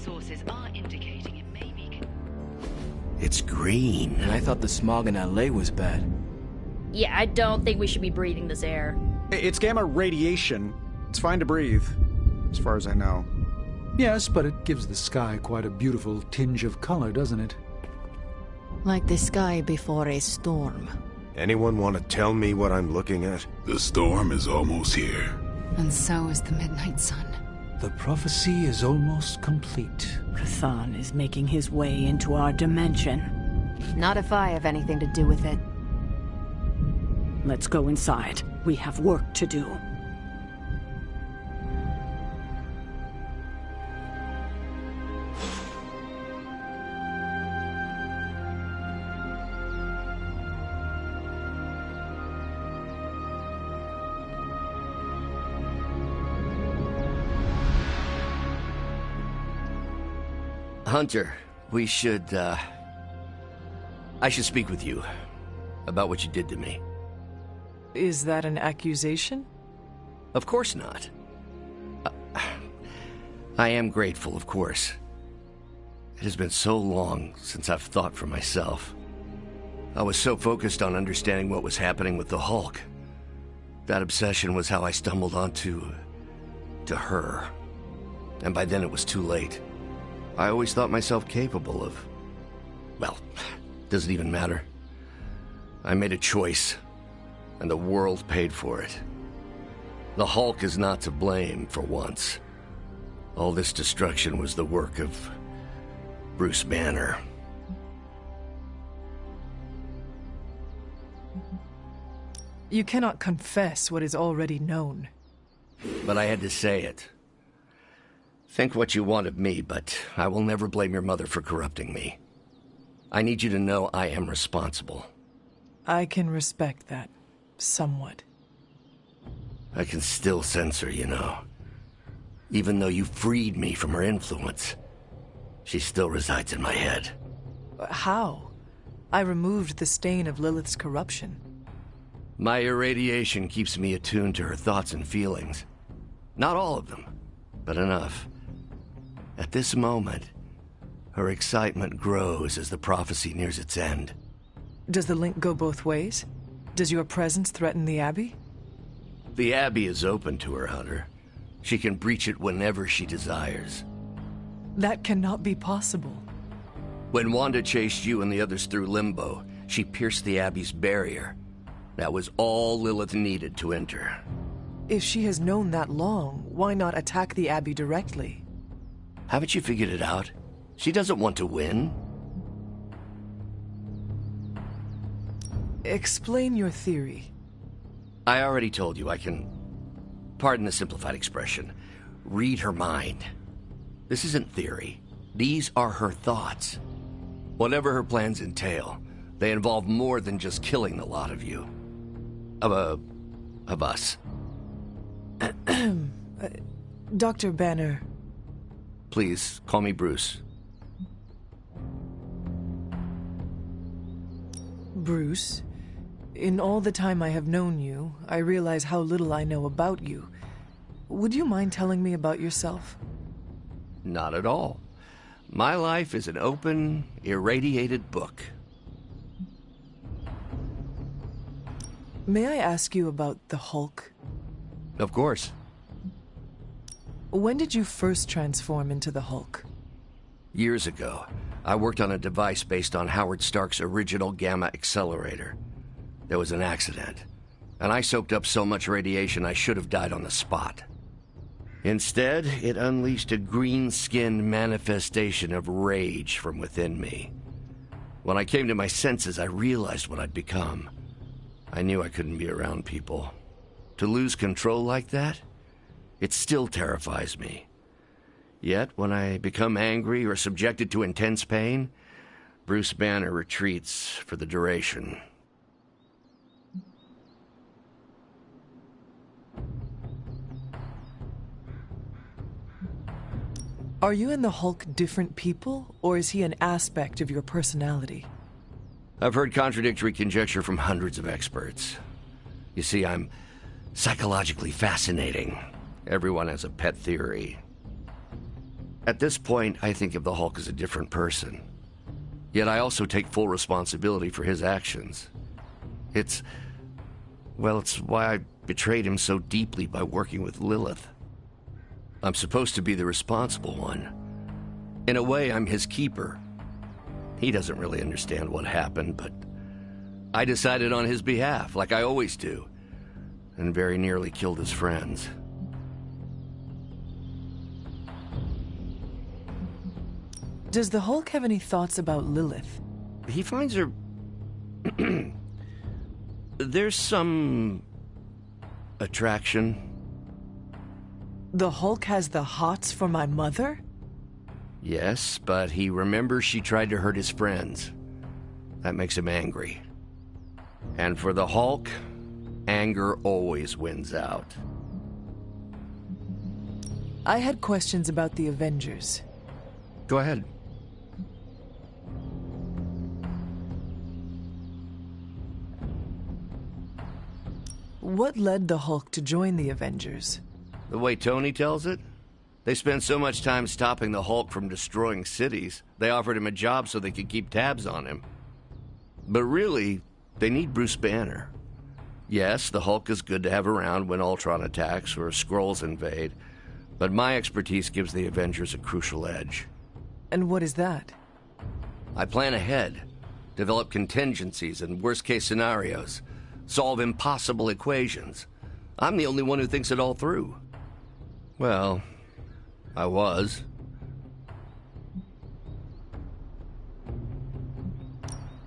sources are indicating it may be... It's green. And I thought the smog in LA was bad. Yeah, I don't think we should be breathing this air. It's gamma radiation. It's fine to breathe, as far as I know. Yes, but it gives the sky quite a beautiful tinge of color, doesn't it? Like the sky before a storm. Anyone want to tell me what I'm looking at? The storm is almost here. And so is the midnight sun. The prophecy is almost complete. Rathan is making his way into our dimension. Not if I have anything to do with it. Let's go inside. We have work to do. Hunter, we should, I should speak with you about what you did to me. Is that an accusation? Of course not. I am grateful, of course. It has been so long since I've thought for myself. I was so focused on understanding what was happening with the Hulk. That obsession was how I stumbled onto... to her. And by then it was too late. I always thought myself capable of... well, doesn't even matter. I made a choice, and the world paid for it. The Hulk is not to blame for once. All this destruction was the work of Bruce Banner. You cannot confess what is already known. But I had to say it. Think what you want of me, but I will never blame your mother for corrupting me. I need you to know I am responsible. I can respect that, somewhat. I can still sense her, you know. Even though you freed me from her influence, she still resides in my head. How? I removed the stain of Lilith's corruption. My irradiation keeps me attuned to her thoughts and feelings. Not all of them, but enough. At this moment, her excitement grows as the prophecy nears its end. Does the link go both ways? Does your presence threaten the Abbey? The Abbey is open to her, Hunter. She can breach it whenever she desires. That cannot be possible. When Wanda chased you and the others through Limbo, she pierced the Abbey's barrier. That was all Lilith needed to enter. If she has known that long, why not attack the Abbey directly? Haven't you figured it out? She doesn't want to win. Explain your theory. I already told you I can, pardon the simplified expression, read her mind. This isn't theory. These are her thoughts. Whatever her plans entail, they involve more than just killing the lot of you. Of us. Dr. Banner. Please, call me Bruce. Bruce, in all the time I have known you, I realize how little I know about you. Would you mind telling me about yourself? Not at all. My life is an open, irradiated book. May I ask you about the Hulk? Of course. When did you first transform into the Hulk? Years ago, I worked on a device based on Howard Stark's original gamma accelerator. There was an accident, and I soaked up so much radiation I should have died on the spot. Instead, it unleashed a green-skinned manifestation of rage from within me. When I came to my senses, I realized what I'd become. I knew I couldn't be around people. To lose control like that, it still terrifies me. Yet, when I become angry or subjected to intense pain, Bruce Banner retreats for the duration. Are you and the Hulk different people, or is he an aspect of your personality? I've heard contradictory conjecture from hundreds of experts. You see, I'm psychologically fascinating. Everyone has a pet theory. At this point, I think of the Hulk as a different person. Yet I also take full responsibility for his actions. It's why I betrayed him so deeply by working with Lilith. I'm supposed to be the responsible one. In a way, I'm his keeper. He doesn't really understand what happened, but I decided on his behalf, like I always do, and very nearly killed his friends. Does the Hulk have any thoughts about Lilith? He finds her... There's some... attraction. The Hulk has the hots for my mother? Yes, but he remembers she tried to hurt his friends. That makes him angry. And for the Hulk, anger always wins out. I had questions about the Avengers. Go ahead. What led the Hulk to join the Avengers? The way Tony tells it, they spent so much time stopping the Hulk from destroying cities, they offered him a job so they could keep tabs on him. But really, they need Bruce Banner. Yes, the Hulk is good to have around when Ultron attacks or Skrulls invade, but my expertise gives the Avengers a crucial edge. And what is that? I plan ahead, develop contingencies and worst-case scenarios, solve impossible equations. I'm the only one who thinks it all through. Well, I was.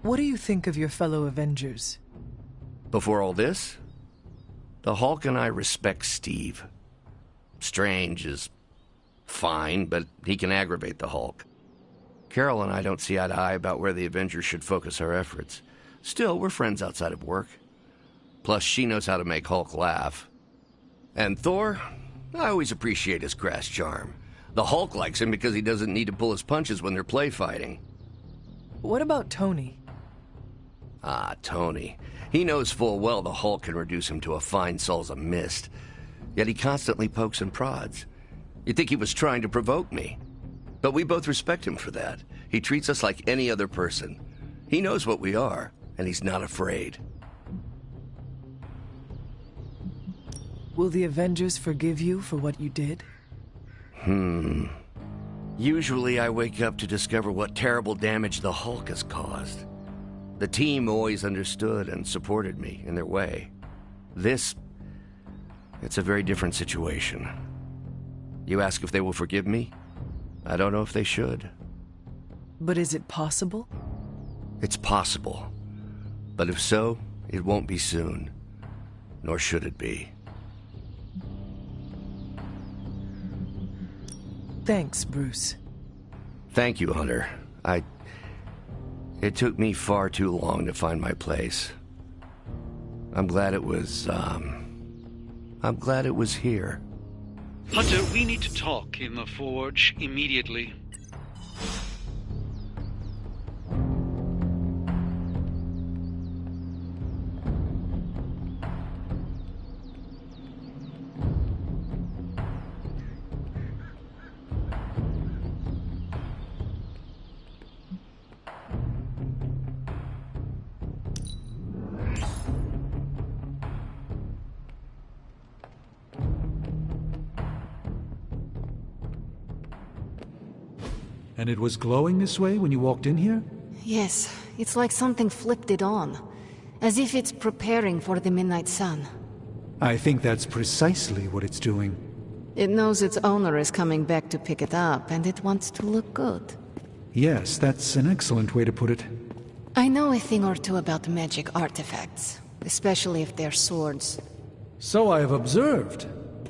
What do you think of your fellow Avengers? Before all this, the Hulk and I respect Steve. Strange is fine, but he can aggravate the Hulk. Carol and I don't see eye to eye about where the Avengers should focus our efforts. Still, we're friends outside of work. Plus, she knows how to make Hulk laugh. And Thor, I always appreciate his crass charm. The Hulk likes him because he doesn't need to pull his punches when they're play fighting. What about Tony? Ah, Tony. He knows full well the Hulk can reduce him to a fine Salsa mist. Yet he constantly pokes and prods. You'd think he was trying to provoke me. But we both respect him for that. He treats us like any other person. He knows what we are, and he's not afraid. Will the Avengers forgive you for what you did? Usually I wake up to discover what terrible damage the Hulk has caused. The team always understood and supported me in their way. It's a very different situation. You ask if they will forgive me? I don't know if they should. But is it possible? It's possible. But if so, it won't be soon. Nor should it be. Thanks, Bruce. Thank you, Hunter. It took me far too long to find my place. I'm glad it was here. Hunter, we need to talk in the Forge immediately. And it was glowing this way when you walked in here? Yes, it's like something flipped it on. As if it's preparing for the midnight sun. I think that's precisely what it's doing. It knows its owner is coming back to pick it up, and it wants to look good. Yes, that's an excellent way to put it. I know a thing or two about magic artifacts, especially if they're swords. So I have observed.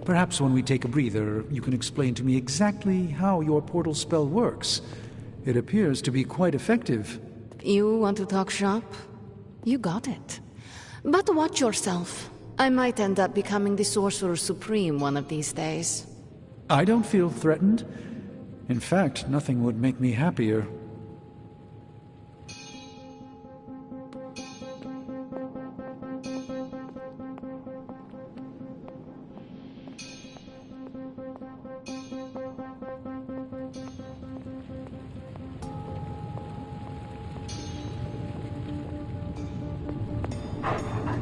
Perhaps when we take a breather, you can explain to me exactly how your portal spell works. It appears to be quite effective. You want to talk shop? You got it. But watch yourself. I might end up becoming the Sorcerer Supreme one of these days. I don't feel threatened. In fact, nothing would make me happier.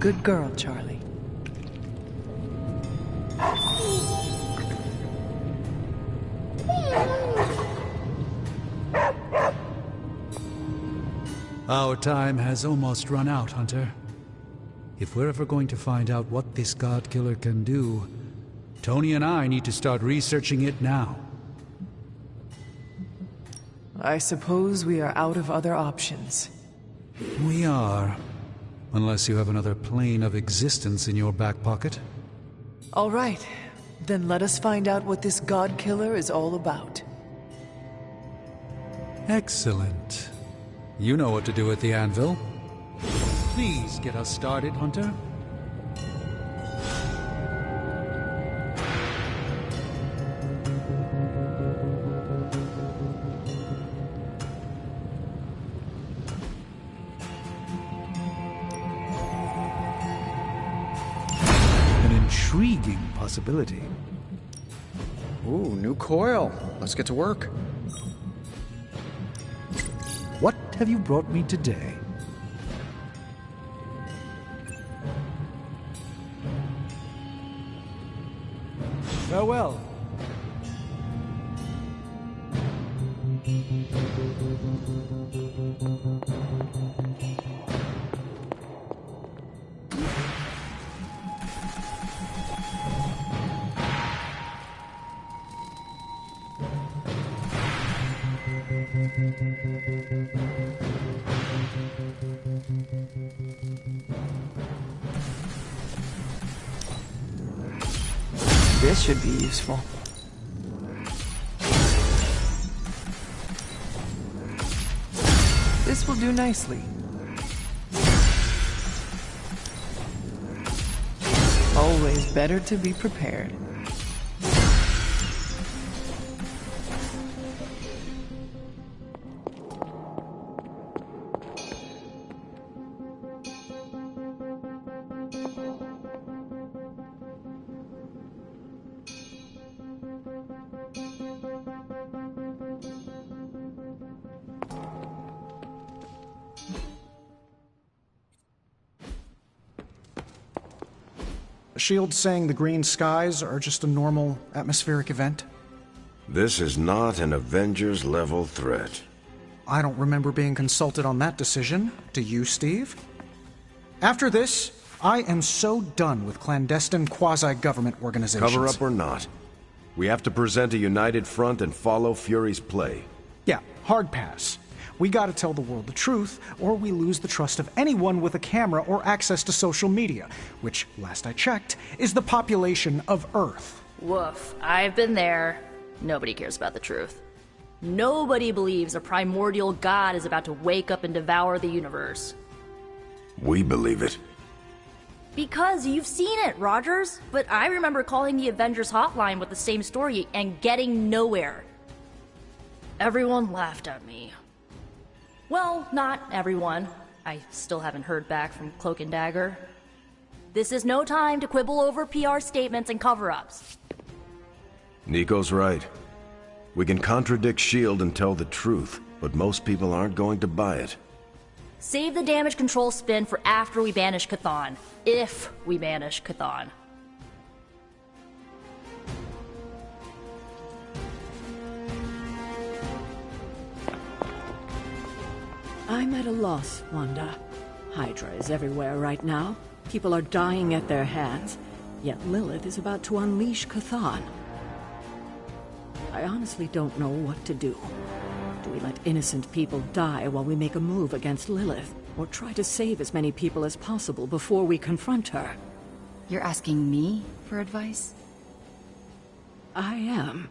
Good girl, Charlie. Our time has almost run out, Hunter. If we're ever going to find out what this God Killer can do, Tony and I need to start researching it now. I suppose we are out of other options. We are. Unless you have another plane of existence in your back pocket. All right. Then let us find out what this God Killer is all about. Excellent. You know what to do at the anvil. Please get us started, Hunter. An intriguing possibility. Ooh, new coil. Let's get to work. What have you brought me today? Farewell. This should be useful. This will do nicely. Always better to be prepared. Shield's saying the green skies are just a normal atmospheric event? This is not an Avengers-level threat. I don't remember being consulted on that decision. Do you, Steve? After this, I am so done with clandestine quasi-government organizations. Cover up or not, we have to present a united front and follow Fury's play. Yeah, hard pass. We gotta tell the world the truth, or we lose the trust of anyone with a camera or access to social media, which, last I checked, is the population of Earth. Woof. I've been there. Nobody cares about the truth. Nobody believes a primordial god is about to wake up and devour the universe. We believe it. Because you've seen it, Rogers. But I remember calling the Avengers hotline with the same story and getting nowhere. Everyone laughed at me. Well, not everyone. I still haven't heard back from Cloak and Dagger. This is no time to quibble over PR statements and cover-ups. Nico's right. We can contradict S.H.I.E.L.D. and tell the truth, but most people aren't going to buy it. Save the damage control spin for after we banish Chthon. If we banish Chthon. I'm at a loss, Wanda. Hydra is everywhere right now. People are dying at their hands, yet Lilith is about to unleash Chthon. I honestly don't know what to do. Do we let innocent people die while we make a move against Lilith, or try to save as many people as possible before we confront her? You're asking me for advice? I am.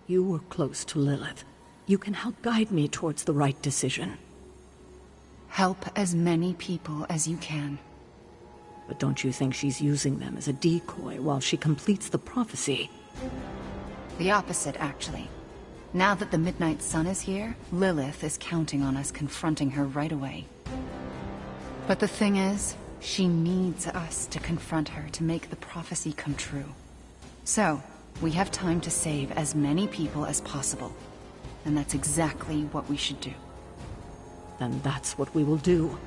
You were close to Lilith. You can help guide me towards the right decision. Help as many people as you can. But don't you think she's using them as a decoy while she completes the prophecy? The opposite, actually. Now that the Midnight Sun is here, Lilith is counting on us confronting her right away. But the thing is, she needs us to confront her to make the prophecy come true. So, we have time to save as many people as possible. And that's exactly what we should do. Then that's what we will do.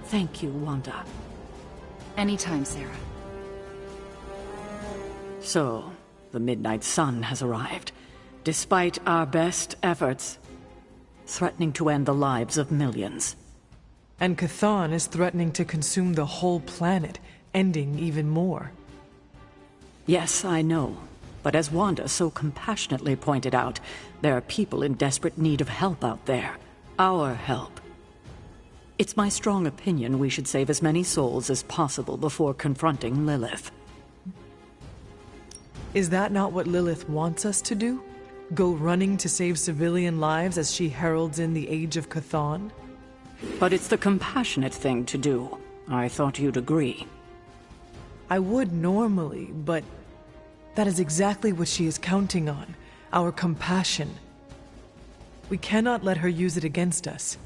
Thank you, Wanda. Anytime, Sarah. So, the Midnight Sun has arrived, despite our best efforts, threatening to end the lives of millions. And Chthon is threatening to consume the whole planet, ending even more. Yes, I know. But as Wanda so compassionately pointed out, there are people in desperate need of help out there. Our help. It's my strong opinion we should save as many souls as possible before confronting Lilith. Is that not what Lilith wants us to do? Go running to save civilian lives as she heralds in the Age of Chthon? But it's the compassionate thing to do. I thought you'd agree. I would normally, but that is exactly what she is counting on. Our compassion. We cannot let her use it against us.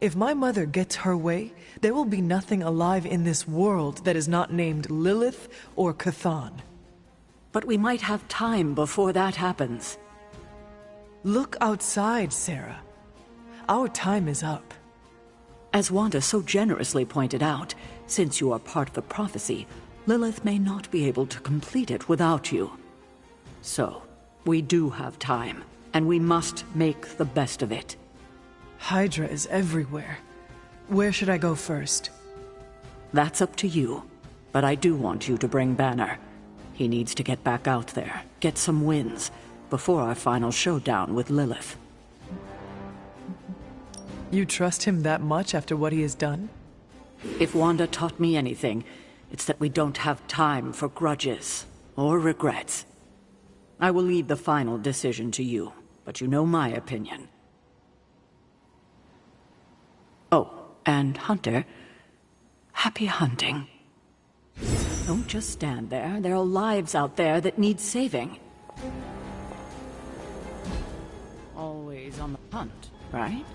If my mother gets her way, there will be nothing alive in this world that is not named Lilith or Chthon. But we might have time before that happens. Look outside, Sarah. Our time is up. As Wanda so generously pointed out, since you are part of the prophecy, Lilith may not be able to complete it without you. So, we do have time, and we must make the best of it. Hydra is everywhere. Where should I go first? That's up to you, but I do want you to bring Banner. He needs to get back out there, get some wins, before our final showdown with Lilith. You trust him that much after what he has done? If Wanda taught me anything, it's that we don't have time for grudges or regrets. I will leave the final decision to you, but you know my opinion. Oh, and Hunter, happy hunting. Don't just stand there. There are lives out there that need saving. Always on the hunt, right?